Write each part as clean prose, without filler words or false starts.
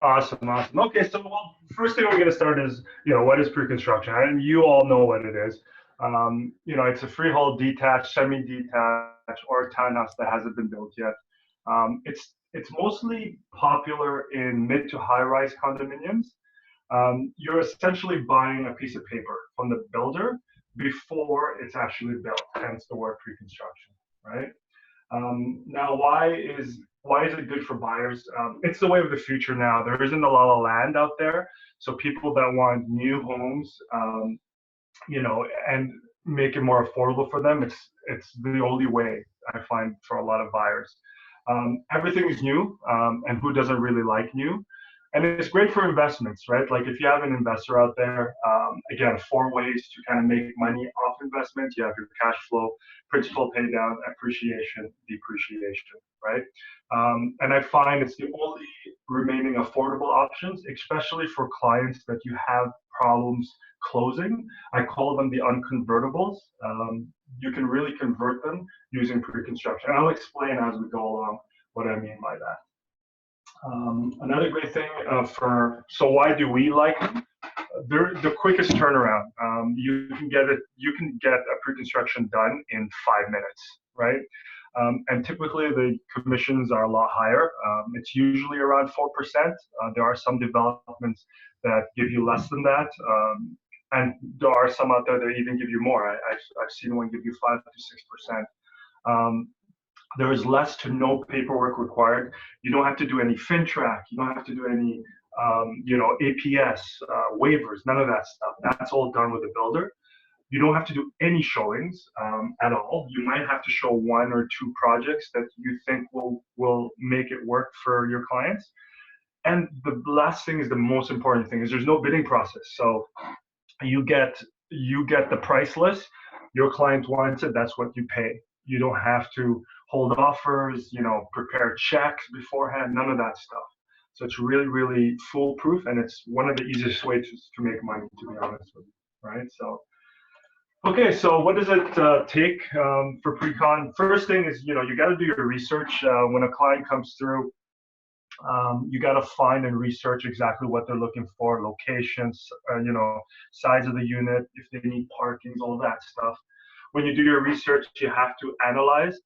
Awesome, awesome. Okay, so well, first thing we're going to start is, what is pre-construction? And you all know what it is. It's a freehold, detached, semi-detached, or a townhouse that hasn't been built yet. It's mostly popular in mid to high-rise condominiums. You're essentially buying a piece of paper from the builder before it's actually built, hence the word pre-construction, right? Now, why is it good for buyers? It's the way of the future now. There isn't a lot of land out there, so people that want new homes, and make it more affordable for them, it's the only way I find for a lot of buyers. Everything is new, and who doesn't really like new? And it's great for investments, right? Like if you have an investor out there, again, four ways to kind of make money off investments. You have your cash flow, principal pay down, appreciation, depreciation, right? And I find it's the only remaining affordable options, especially for clients that you have problems closing. I call them the unconvertibles. You can really convert them using pre-construction. I'll explain as we go along what I mean by that. Another great thing so why do we like them? They're the quickest turnaround. You can get a pre-construction done in 5 minutes, right? And typically the commissions are a lot higher. It's usually around 4%. There are some developments that give you less than that. And there are some out there that even give you more. I've seen one give you 5 to 6%. There is less to no paperwork required. You don't have to do any FinTrack. You don't have to do any, APS, waivers, none of that stuff. That's all done with a builder. You don't have to do any showings at all. You might have to show one or two projects that you think will make it work for your clients. And the last thing is the most important thing is there's no bidding process. So you get the price list. Your client wants it. That's what you pay. You don't have to hold offers, prepare checks beforehand, none of that stuff. So it's really, really foolproof, and it's one of the easiest ways to make money, to be honest with you, right? So, okay, so what does it take for pre-con? First thing is, you got to do your research. When a client comes through, you got to find and research exactly what they're looking for, locations, size of the unit, if they need parkings, all that stuff. When you do your research, you have to analyze.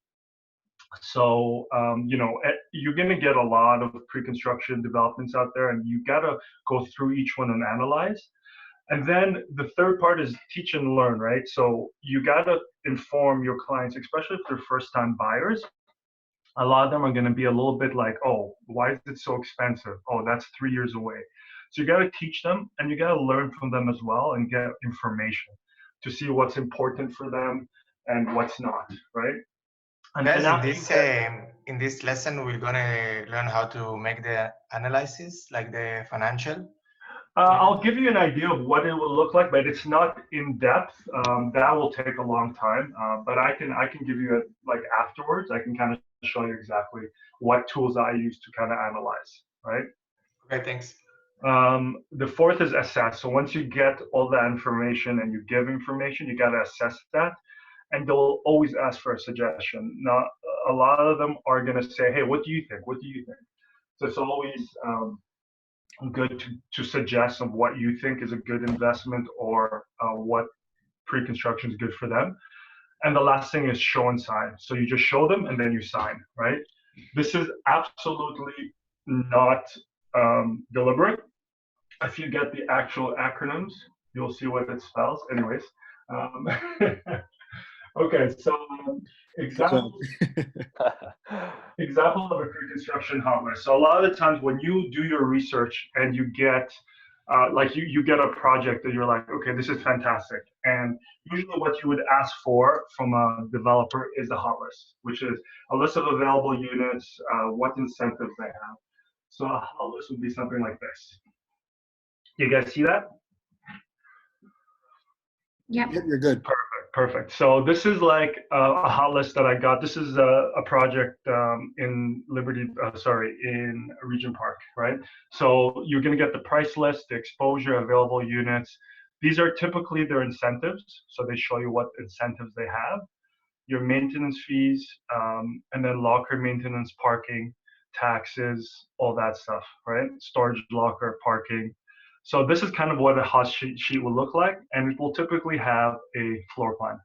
So, you're going to get a lot of pre-construction developments out there, and you got to go through each one and analyze. And then the third part is teach and learn, right? So you got to inform your clients, especially if they're first-time buyers. A lot of them are going to be a little bit like, oh, why is it so expensive? Oh, that's 3 years away. So you got to teach them, and you got to learn from them as well and get information to see what's important for them and what's not, right? And guys, in this lesson, we're gonna learn how to make the analysis, like the financial. I'll give you an idea of what it will look like, but it's not in depth. That will take a long time. But I can give you it like afterwards. I can kind of show you exactly what tools I use to kind of analyze, right? Okay, thanks. The fourth is assess. So once you get all that information and you give information, you got to assess that. And they'll always ask for a suggestion. Now, a lot of them are going to say, hey, what do you think? What do you think? So it's always good to suggest of what you think is a good investment or what pre-construction is good for them. And the last thing is show and sign. So you just show them and then you sign, right? This is absolutely not deliberate. If you get the actual acronyms, you'll see what it spells. Anyways. Okay, so example of a pre-construction hot list. So a lot of the times when you do your research and you get you get a project that you're like, okay, this is fantastic. And usually what you would ask for from a developer is a hot list, which is a list of available units, what incentives they have. So a hot list would be something like this. You guys see that? Yep, you're good. Perfect. So this is like a hot list that I got. This is a project in in Regent Park, right? So you're going to get the price list, the exposure, available units. These are typically their incentives. So they show you what incentives they have, your maintenance fees, and then locker maintenance, parking. taxes, all that stuff, right? Storage locker, parking. So this is kind of what a hot sheet will look like, and it will typically have a floor plan,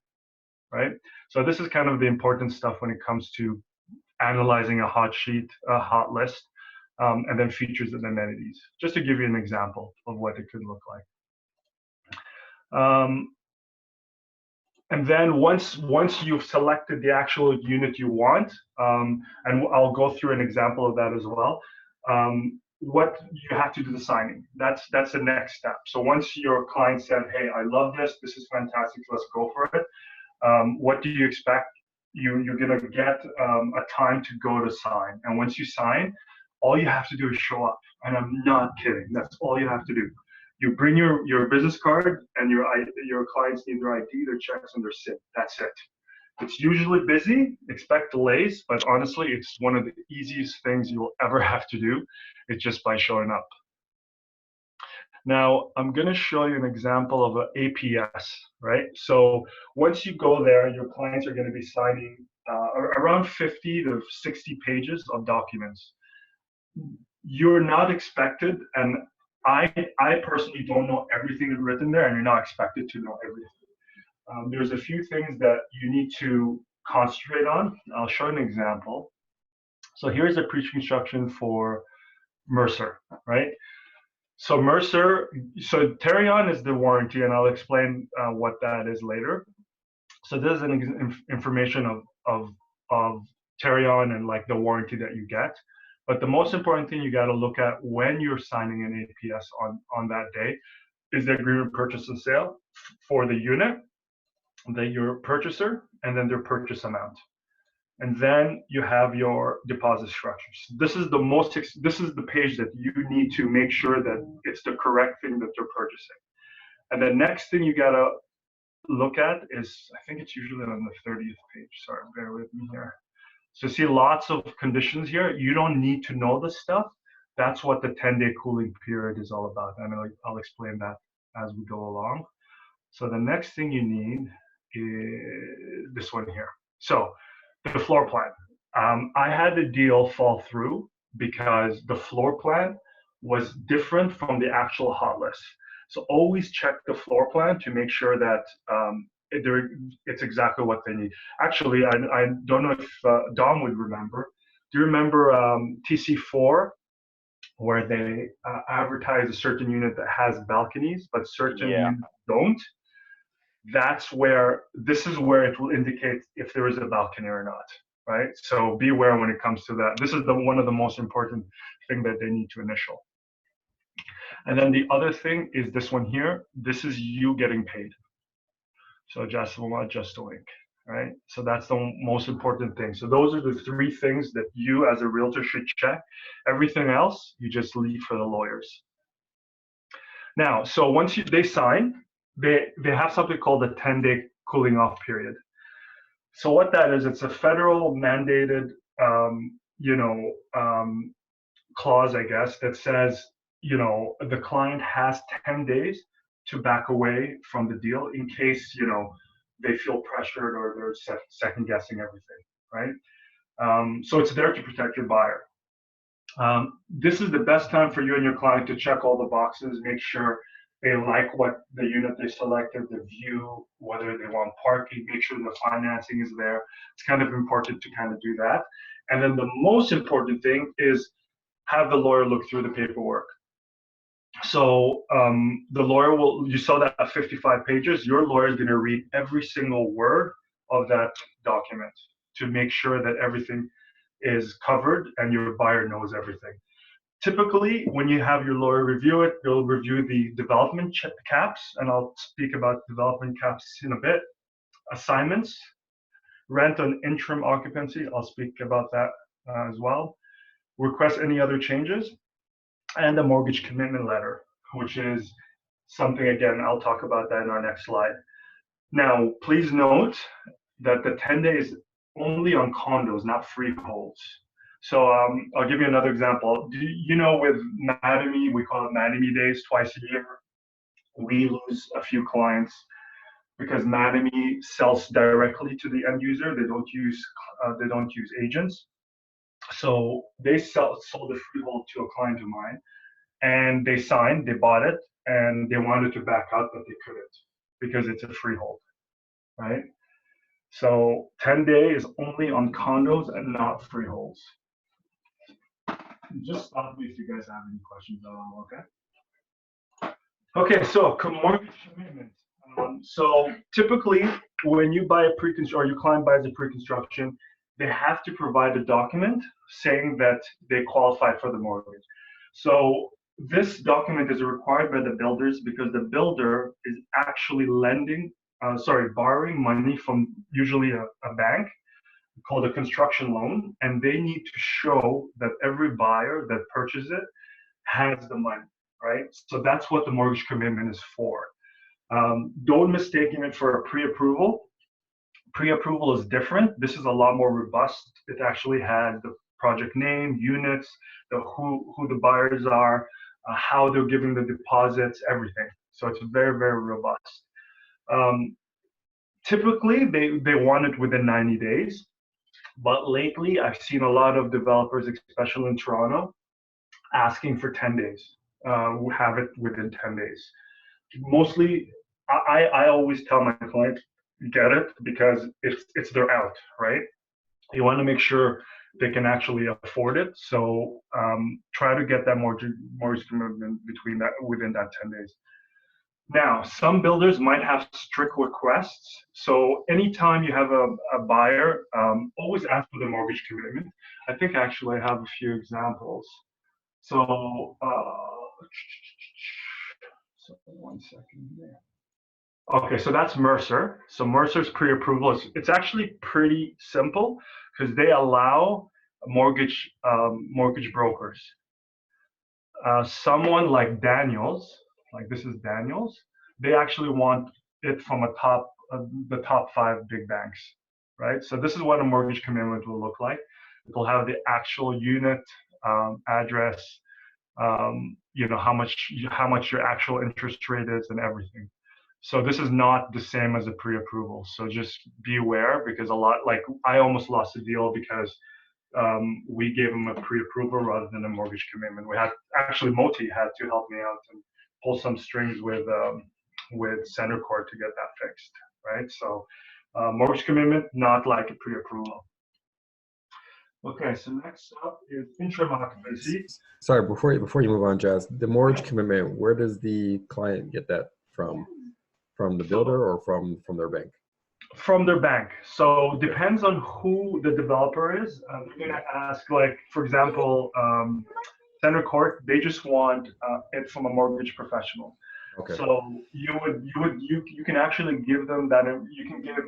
right? So this is kind of the important stuff when it comes to analyzing a hot sheet, a hot list, and then features and amenities, just to give you an example of what it could look like. And then once you've selected the actual unit you want, and I'll go through an example of that as well, what you have to do the signing. That's the next step. So once your client said, hey, I love this, this is fantastic, let's go for it, what do you expect? You're gonna get a time to go to sign. And once you sign, all you have to do is show up. And I'm not kidding, that's all you have to do. You bring your business card, and your clients need their ID, their checks, and their SIP. That's it. It's usually busy, expect delays, but honestly, it's one of the easiest things you will ever have to do. It's just by showing up. Now, I'm going to show you an example of an APS, right? So once you go there, your clients are going to be signing around 50 to 60 pages of documents. You're not expected, and I personally don't know everything written there, and you're not expected to know everything. There's a few things that you need to concentrate on. I'll show an example. So here's a pre-construction for Mercer, right? So Mercer, so Terion is the warranty, and I'll explain what that is later. So this is an information of Terion and like the warranty that you get. But the most important thing you got to look at when you're signing an APS on that day is the agreement purchase and sale for the unit, your purchaser, and then their purchase amount. And then you have your deposit structures. This is the page that you need to make sure that it's the correct thing that they're purchasing. And the next thing you gotta look at is, I think it's usually on the 30th page. Sorry, bear with me here. So see lots of conditions here. You don't need to know this stuff. That's what the 10-day cooling period is all about. And I'll explain that as we go along. So the next thing you need is this one here. So the floor plan. I had the deal fall through because the floor plan was different from the actual hot list. So always check the floor plan to make sure that it's exactly what they need. Actually, I don't know if Dom would remember. Do you remember TC4, where they advertise a certain unit that has balconies, but certain units don't? This is where it will indicate if there is a balcony or not, right? So be aware when it comes to that. This is one of the most important thing that they need to initial. And then the other thing is this one here. This is you getting paid. So just a link, right? So that's the most important thing. So those are the three things that you as a realtor should check. Everything else, you just leave for the lawyers. Now, so once they sign, they have something called a 10-day cooling off period. So what that is, it's a federal mandated, clause, I guess, that says, the client has 10 days to back away from the deal in case, they feel pressured or they're second guessing everything, right? So it's there to protect your buyer. This is the best time for you and your client to check all the boxes, make sure they like what the unit they selected, the view, whether they want parking, make sure the financing is there. It's kind of important to kind of do that. And then the most important thing is have the lawyer look through the paperwork. So the lawyer you saw that at 55 pages, your lawyer is going to read every single word of that document to make sure that everything is covered and your buyer knows everything. Typically, when you have your lawyer review it, they'll review the development caps, and I'll speak about development caps in a bit. Assignments, rent on interim occupancy, I'll speak about that as well. Request any other changes, and the mortgage commitment letter, which is something, again, I'll talk about that in our next slide. Now, please note that the 10 days only on condos, not freeholds. So I'll give you another example. With Madame, we call it Madame days twice a year. We lose a few clients because Madame sells directly to the end user. They don't use agents. So they sold the freehold to a client of mine, and they signed, they bought it, and they wanted to back out, but they couldn't because it's a freehold, right? So 10-day is only on condos and not freeholds. Just stop me if you guys have any questions at all, okay? Okay, so mortgage commitment. So typically, when you buy a pre-construction or your client buys a pre-construction, they have to provide a document saying that they qualify for the mortgage. So this document is required by the builders because the builder is actually borrowing money from usually a bank called a construction loan, and they need to show that every buyer that purchases it has the money, right? So that's what the mortgage commitment is for. Don't mistake it for a pre-approval. Pre-approval is different. This is a lot more robust. It actually has the project name, units, who the buyers are, how they're giving the deposits, everything. So it's very, very robust. Typically, they want it within 90 days. But lately, I've seen a lot of developers, especially in Toronto, asking for 10 days. Have it within 10 days. Mostly, I always tell my clients, get it because it's their out, right? You want to make sure they can actually afford it. So try to get that mortgage commitment within that 10 days. Now, some builders might have strict requests. So anytime you have a buyer, always ask for the mortgage commitment. I think actually I have a few examples. So, so one second there. Okay, so that's Mercer. So Mercer's pre-approval it's actually pretty simple because they allow mortgage brokers. Someone like Daniels, like this is Daniels, they actually want it from the top 5 big banks, right? So this is what a mortgage commitment will look like. It'll have the actual unit, address, how much your actual interest rate is and everything. So this is not the same as a pre-approval. So just be aware because I almost lost a deal because we gave them a pre-approval rather than a mortgage commitment. Moti had to help me out and pull some strings with Center Court to get that fixed, right? So mortgage commitment, not like a pre-approval. Okay, so next up is interim occupancy. Sorry, before you move on, Jazz, the mortgage commitment, where does the client get that from? From the builder or from their bank? From their bank. So depends on who the developer is. They're gonna ask, like, for example, Center Court, they just want it from a mortgage professional. Okay. So you can actually give them that. You can give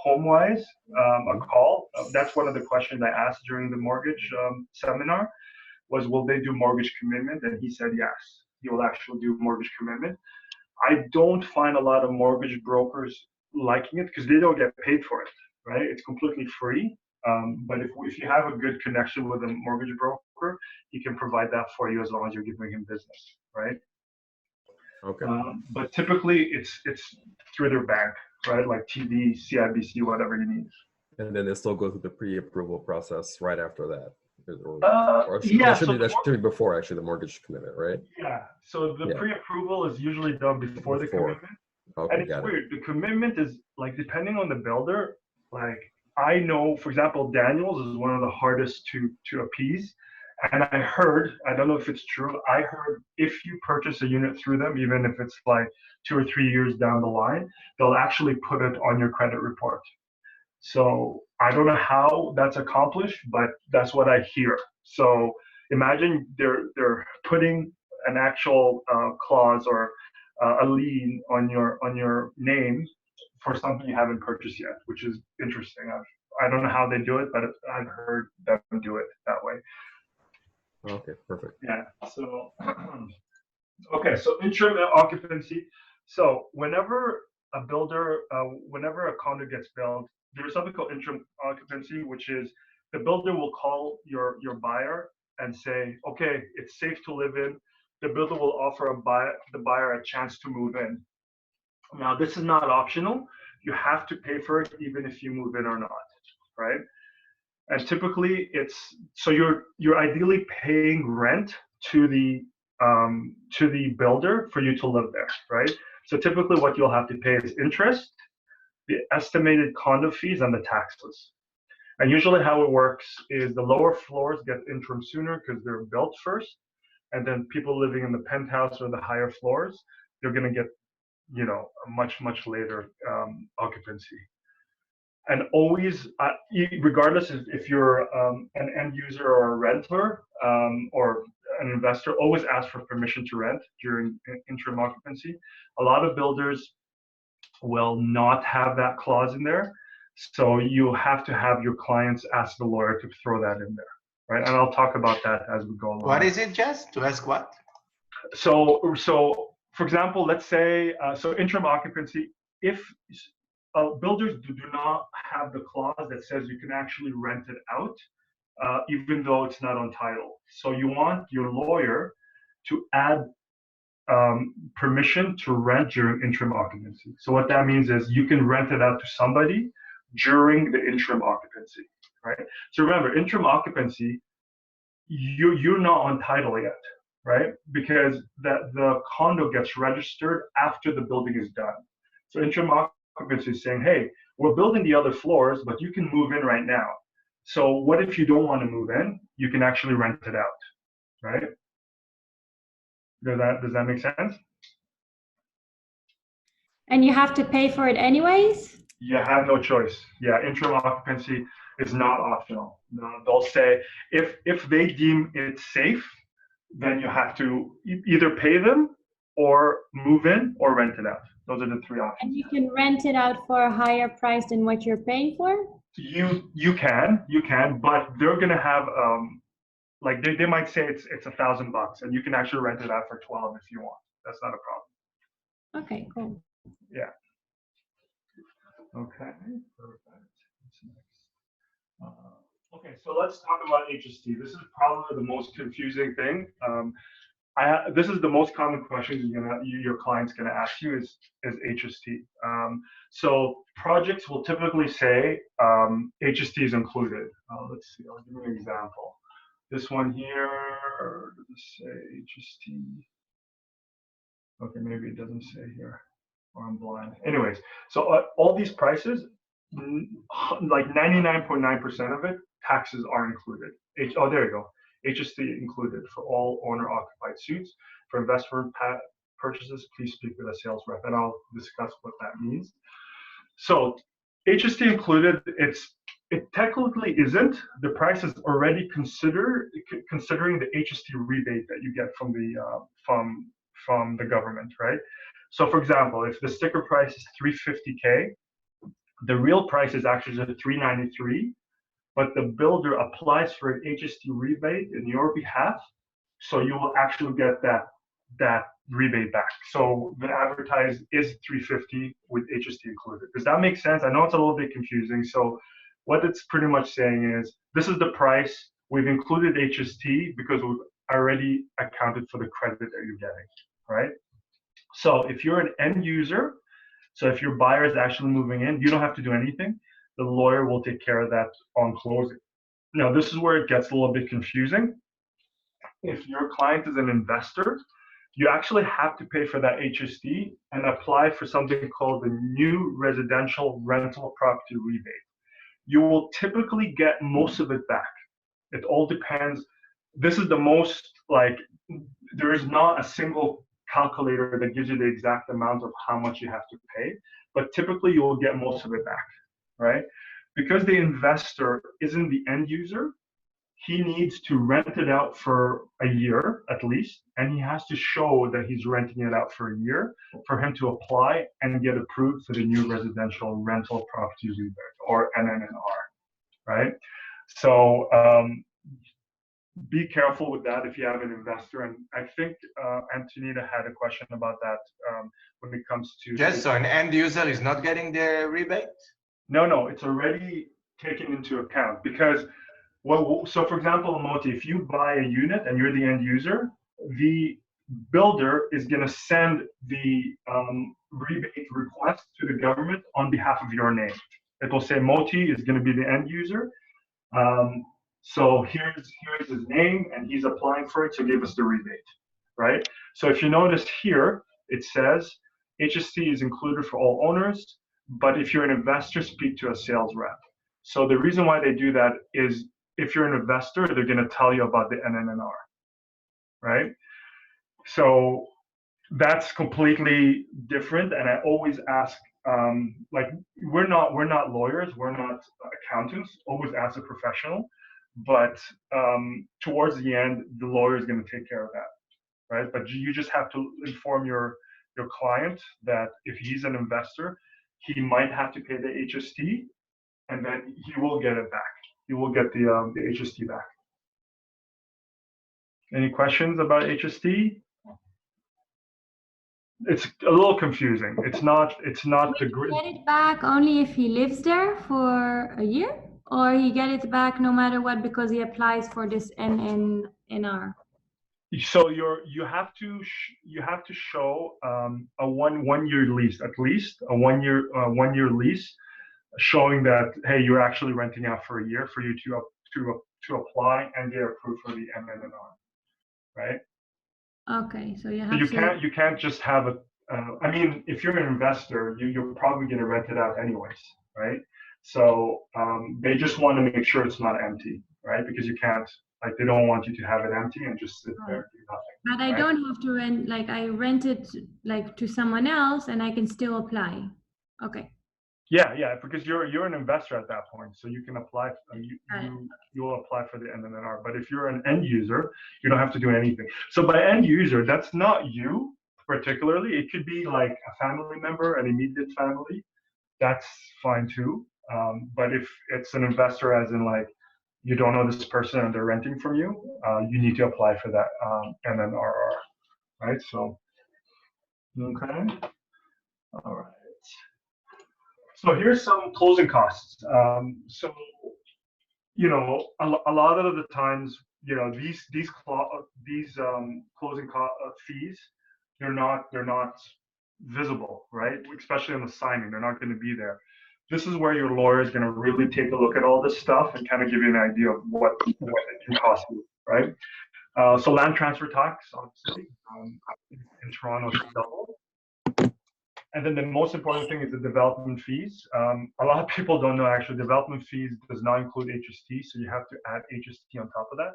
HomeWise a call. That's one of the questions I asked during the mortgage seminar. Was will they do mortgage commitment? And he said yes. He will actually do mortgage commitment. I don't find a lot of mortgage brokers liking it because they don't get paid for it, right? It's completely free. But if you have a good connection with a mortgage broker, he can provide that for you as long as you're giving him business, right? Okay. But typically it's through their bank, right? Like TD, CIBC, whatever you need. And then they still go through the pre-approval process right after that. Yeah, that should be before actually the mortgage commitment, right? Yeah. So the pre-approval is usually done before the commitment. Okay, and it's weird. The commitment is like depending on the builder. Like I know, for example, Daniels is one of the hardest to appease. And I heard, I don't know if it's true, I heard if you purchase a unit through them, even if it's like 2 or 3 years down the line, they'll actually put it on your credit report. So I don't know how that's accomplished, but that's what I hear. So imagine they're putting an actual clause or a lien on your name for something you haven't purchased yet, which is interesting. I don't know how they do it, but I've heard them do it that way. Okay, perfect. Yeah. So okay, so interim occupancy. So whenever a condo gets built, there's something called interim occupancy, which is the builder will call your buyer and say, okay, it's safe to live in. The builder will offer the buyer a chance to move in. Now, this is not optional. You have to pay for it even if you move in or not, right? And typically so you're ideally paying rent to the builder for you to live there, right? So typically what you'll have to pay is interest, the estimated condo fees, and the taxes. And usually how it works is the lower floors get interim sooner because they're built first, and then people living in the penthouse or the higher floors, they're going to get, a much later occupancy. And always, regardless if you're an end user or a renter or an investor, always ask for permission to rent during interim occupancy. A lot of builders will not have that clause in there. So you have to have your clients ask the lawyer to throw that in there, right? And I'll talk about that as we go along. What is it, Jess? To ask what? So for example, let's say, so interim occupancy, if builders do not have the clause that says you can actually rent it out, even though it's not on title. So you want your lawyer to add permission to rent during interim occupancy. So what that means is you can rent it out to somebody during the interim occupancy, right? So remember, interim occupancy, you're not on title yet, right? Because the condo gets registered after the building is done. So interim occupancy is saying, hey, we're building the other floors, but you can move in right now. So what if you don't want to move in? You can actually rent it out, right? Does that make sense? And you have to pay for it anyways? You have no choice. Yeah, interim occupancy is not optional. No, they'll say if they deem it safe, then you have to either pay them or move in or rent it out. Those are the three options. And you can rent it out for a higher price than what you're paying for? You can, but they're gonna have like they might say it's $1,000 and you can actually rent it out for 12 if you want. That's not a problem. Okay, cool. Yeah. Okay, perfect. What's next? Okay, so let's talk about HST. This is probably the most confusing thing. This is the most common question your client's gonna ask you is HST. So projects will typically say HST is included. Let's see, I'll give you an example. This one here, does it say HST? Okay, maybe it doesn't say here, or I'm blind. Anyways, so all these prices, like 99.9% of it, taxes are included. Oh, there you go. HST included for all owner-occupied suites. For investment purchases, please speak with a sales rep, and I'll discuss what that means. So HST included, it technically isn't. The price is already considering the HST rebate that you get from the government, right? So for example, if the sticker price is $350K, the real price is actually $393, but the builder applies for an HST rebate in your behalf, so you will actually get that rebate back. So the advertised is $350 with HST included. Does that make sense? I know it's a little bit confusing. So what it's pretty much saying is this is the price. We've included HST because we've already accounted for the credit that you're getting, right? So if you're an end user, so if your buyer is actually moving in, you don't have to do anything. The lawyer will take care of that on closing. Now, this is where it gets a little bit confusing. If your client is an investor, you actually have to pay for that HST and apply for something called the new residential rental property rebate. You will typically get most of it back. It all depends. This is the most, like, there is not a single calculator that gives you the exact amount of how much you have to pay, but typically you will get most of it back, right? Because the investor isn't the end user, he needs to rent it out for a year at least, and he has to show that he's renting it out for a year for him to apply and get approved for the new residential rental property rebate, or NNR, right? So be careful with that if you have an investor. And I think Antonita had a question about that when it comes to— Yes, so an end user is not getting the rebate? No, it's already taken into account because, well, so for example, Moti, if you buy a unit and you're the end user, the builder is going to send the rebate request to the government on behalf of your name. It will say Moti is going to be the end user. So here's his name, and he's applying for it to give us the rebate, right? So if you notice here, it says HST is included for all owners, but if you're an investor, speak to a sales rep. So the reason why they do that is if you're an investor, they're going to tell you about the NNR, right? So that's completely different. And I always ask, like, we're not lawyers, we're not accountants. Always ask a professional, but towards the end, the lawyer is going to take care of that, right? But you just have to inform your client that if he's an investor, he might have to pay the HST, and then he will get it back. He will get the HST back. Any questions about HST? It's a little confusing. It's not the grid. Get it back only if he lives there for a year, or he get it back no matter what because he applies for this NNR. So you have to show a one year lease, at least a 1 year lease, showing that, hey, you're actually renting out for a year for you to apply and get approved for the NNR, right? Okay, so you have You can't just have a. I mean, if you're an investor, you're probably going to rent it out anyways, right? So they just want to make sure it's not empty, right? Because you can't, like, they don't want you to have it empty and just sit there and do nothing. But I don't have to rent, like I rent it like to someone else and I can still apply. Okay. Yeah, because you're an investor at that point, so you can apply. You will apply for the NNR. But if you're an end user, you don't have to do anything. So by end user, that's not you particularly. It could be like a family member, an immediate family. That's fine too. But if it's an investor, as in like you don't know this person and they're renting from you, you need to apply for that NNRR, right? So, okay, all right. So here's some closing costs. So, you know, a lot of the times, you know, these closing fees, they're not visible, right? Especially on the signing, they're not going to be there. This is where your lawyer is going to really take a look at all this stuff and kind of give you an idea of what it can cost you, right? So land transfer tax, obviously, in Toronto, it's double. And then the most important thing is the development fees. A lot of people don't know, actually, development fees does not include HST, so you have to add HST on top of that.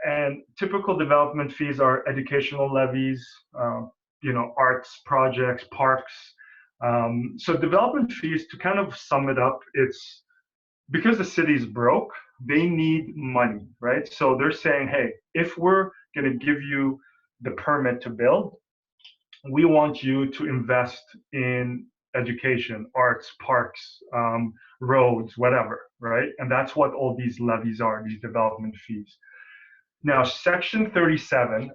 And typical development fees are educational levies, you know, arts projects, parks. So development fees, to kind of sum it up, it's because the city's broke, they need money, right? So they're saying, hey, if we're going to give you the permit to build, we want you to invest in education, arts, parks, roads, whatever, right? And that's what all these levies are, these development fees. Now, Section 37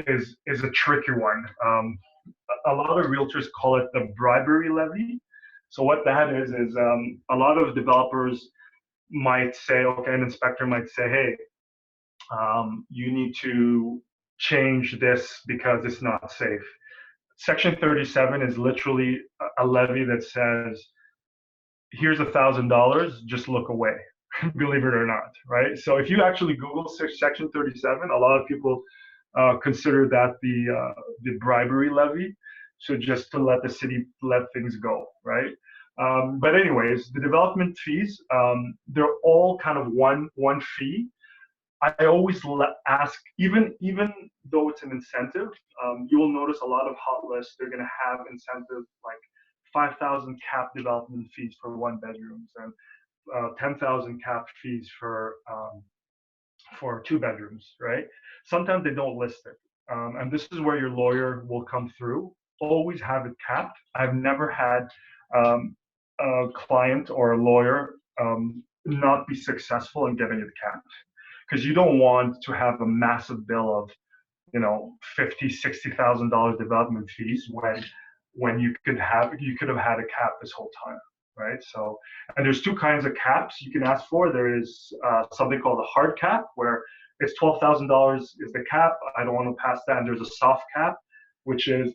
is a tricky one. A lot of realtors call it the bribery levy. So what that is a lot of developers might say, okay, an inspector might say, hey, you need to change this because it's not safe. Section 37 is literally a levy that says, here's $1,000, just look away, believe it or not, right? So if you actually Google Section 37, a lot of people consider that the bribery levy, so just to let the city let things go, right? But anyways, the development fees, they're all kind of one fee. I always ask, even though it's an incentive, you will notice a lot of hot lists, they're going to have incentives like 5,000 cap development fees for 1 bedrooms and 10,000 cap fees for 2 bedrooms, right? Sometimes they don't list it. And this is where your lawyer will come through. Always have it capped. I've never had a client or a lawyer not be successful in getting it capped. Because you don't want to have a massive bill of, you know, $50,000-$60,000 development fees when you could have had a cap this whole time, right? So, and there's 2 kinds of caps you can ask for. There is something called a hard cap, where it's $12,000 is the cap. I don't want to pass that. And there's a soft cap, which is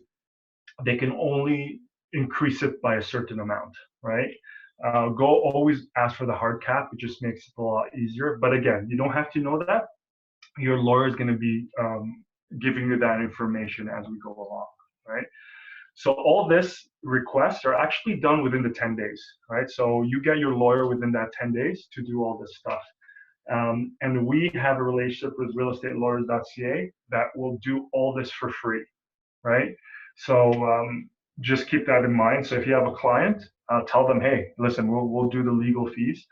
they can only increase it by a certain amount, right? Go always ask for the hard cap. It just makes it a lot easier. But again, you don't have to know that. Your lawyer is going to be giving you that information as we go along, right? So all this requests are actually done within the 10 days, right? So you get your lawyer within that 10 days to do all this stuff. And we have a relationship with realestatelawyers.ca that will do all this for free, right? So just keep that in mind. So if you have a client, tell them, hey, listen, we'll do the legal fees,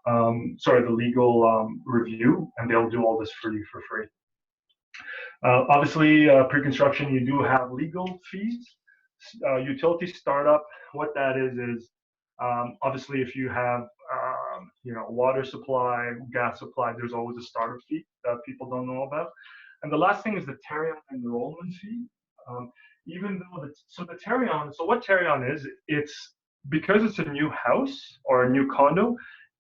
the legal review, and they'll do all this for you for free. Obviously, pre-construction, you do have legal fees. Utility startup, what that is obviously if you have water supply, gas supply, there's always a startup fee that people don't know about. And the last thing is the Tarion enrollment fee. Even though the Tarion, so what Tarion is, it's because it's a new house or a new condo,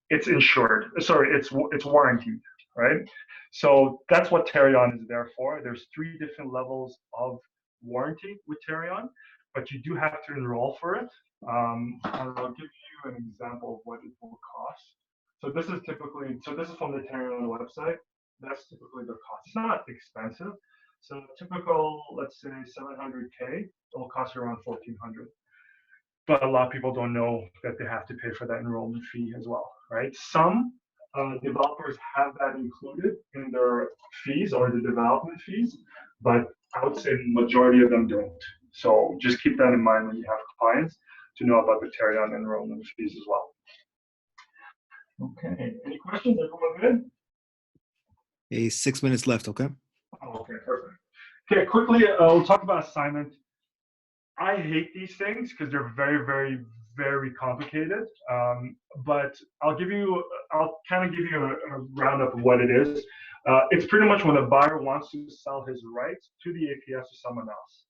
it's insured. Sorry, it's warranted, right? So that's what Tarion is there for. There's 3 different levels of warranty with Tarion, but you do have to enroll for it. And I'll give you an example of what it will cost. So this is from the Tarion website. That's typically the cost. It's not expensive. So typical, let's say 700K, it will cost you around 1,400. But a lot of people don't know that they have to pay for that enrollment fee as well, right? Some developers have that included in their fees or the development fees, but I would say the majority of them don't. So just keep that in mind when you have clients to know about the Tarion enrollment fees as well. Okay, any questions? Everyone good? Hey, 6 minutes left, okay? Oh, okay, perfect. Okay, quickly, we'll talk about assignment. I hate these things because they're very, very, very complicated. But I'll kind of give you a roundup of what it is. It's pretty much when a buyer wants to sell his rights to the APS to someone else.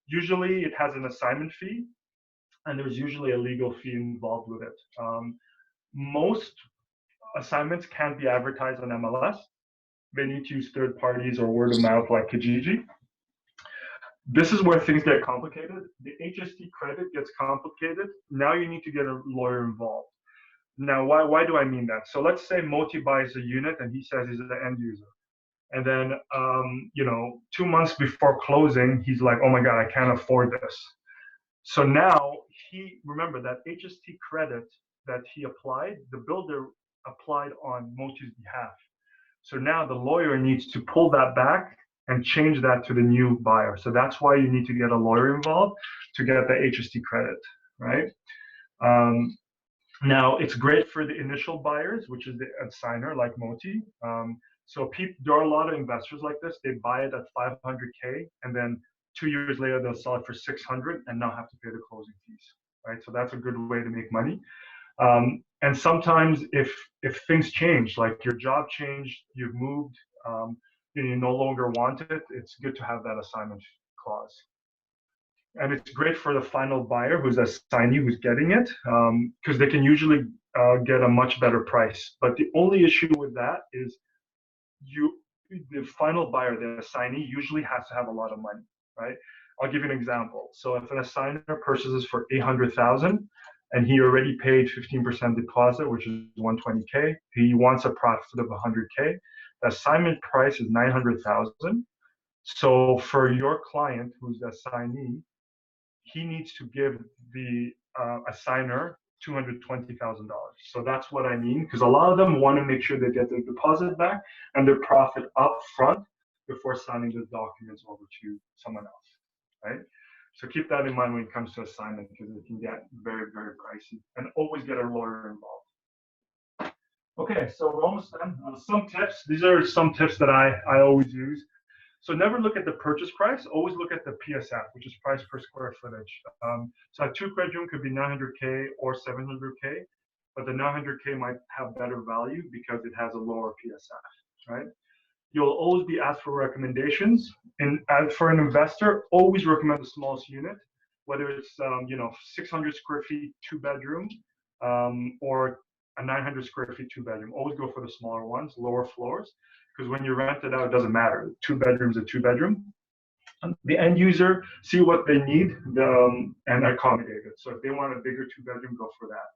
Usually it has an assignment fee, and there's usually a legal fee involved with it. Most assignments can't be advertised on MLS. They need to use third parties or word of mouth like Kijiji. This is where things get complicated. The HST credit gets complicated. Now you need to get a lawyer involved. Now, why do I mean that? So let's say Moti buys a unit and he says he's the end user. And then, 2 months before closing, he's like, oh my God, I can't afford this. So now remember that HST credit that he applied, the builder applied on Moti's behalf. So now the lawyer needs to pull that back and change that to the new buyer. So that's why you need to get a lawyer involved to get the HST credit, right? Now it's great for the initial buyers, which is the assigner like Moti. So there are a lot of investors like this. They buy it at 500K and then 2 years later they'll sell it for 600 and not have to pay the closing fees, right? So that's a good way to make money. And sometimes if things change, like your job changed, you've moved, you no longer want it, it's good to have that assignment clause. And it's great for the final buyer who's a assignee who's getting it, because they can usually get a much better price. But the only issue with that is the final buyer, the assignee, usually has to have a lot of money, right? I'll give you an example. So if an assigner purchases for 800,000 and he already paid 15% deposit, which is 120K, he wants a profit of 100K. The assignment price is 900,000. So for your client who's the assignee, he needs to give the assigner $220,000. So that's what I mean, because a lot of them want to make sure they get their deposit back and their profit up front before signing the documents over to someone else, right? So keep that in mind when it comes to assignment, because it can get very, very pricey. And always get a lawyer involved. Okay, so we're almost done. Some tips. These are some tips that I always use. So never look at the purchase price. Always look at the PSF, which is price per square footage. So a 2-bedroom could be 900K or 700K, but the 900K might have better value because it has a lower PSF, right? You'll always be asked for recommendations. And as for an investor, always recommend the smallest unit, whether it's 600 square feet, 2-bedroom, or a 900 square feet, 2-bedroom. Always go for the smaller ones, lower floors, because when you rent it out, it doesn't matter. 2 bedrooms, a 2-bedroom. The end user, see what they need and accommodate it. So if they want a bigger 2-bedroom, go for that.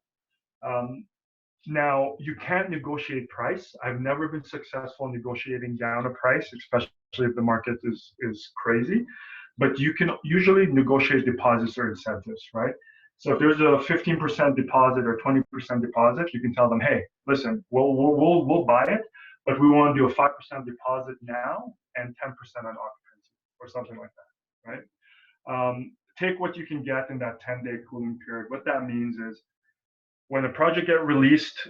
Now, you can't negotiate price. I've never been successful in negotiating down a price, especially if the market is crazy. But you can usually negotiate deposits or incentives, right? So if there's a 15% deposit or 20% deposit, you can tell them, hey, listen, we'll buy it, but we want to do a 5% deposit now and 10% on occupancy or something like that, right? Take what you can get in that 10-day cooling period. What that means is when a project get released,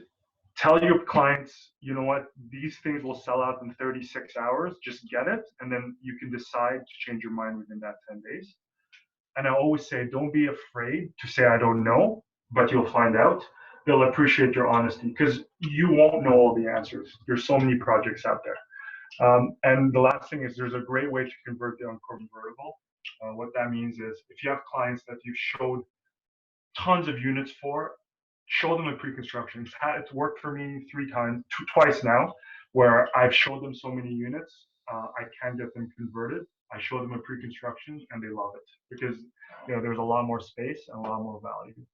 tell your clients, you know what, these things will sell out in 36 hours, just get it, and then you can decide to change your mind within that 10 days. And I always say, don't be afraid to say, I don't know, but you'll find out. They'll appreciate your honesty because you won't know all the answers. There's so many projects out there. And the last thing is there's a great way to convert the unconvertible. What that means is if you have clients that you've showed tons of units for, show them in pre-construction. It's worked for me twice now, where I've showed them so many units, I can get them converted. I show them in pre-construction and they love it because there's a lot more space and a lot more value.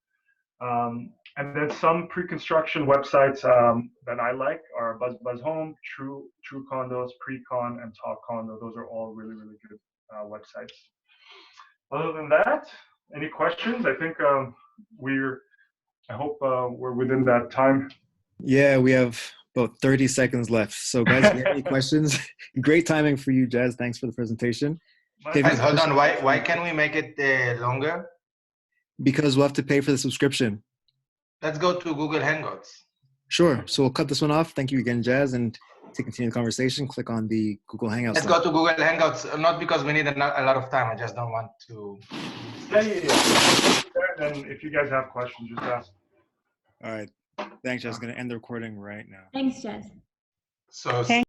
And then some pre-construction websites that I like are Buzz Home, True Condos, Precon, and Top Condo. Those are all really, really good websites. Other than that, any questions? I think I hope we're within that time. Yeah, we have about 30 seconds left. So guys, if you have any questions, great timing for you, Jazz. Thanks for the presentation. Guys, hold on. Why can't we make it longer? Because we'll have to pay for the subscription. Let's go to Google Hangouts. Sure. So we'll cut this one off. Thank you again, Jazz. And to continue the conversation, click on the Google Hangouts. Let's go to Google Hangouts, not because we need a lot of time. I just don't want to. Yeah. And if you guys have questions, just ask. All right. Thanks, Jazz. I'm going to end the recording right now. Thanks, Jazz. So Thank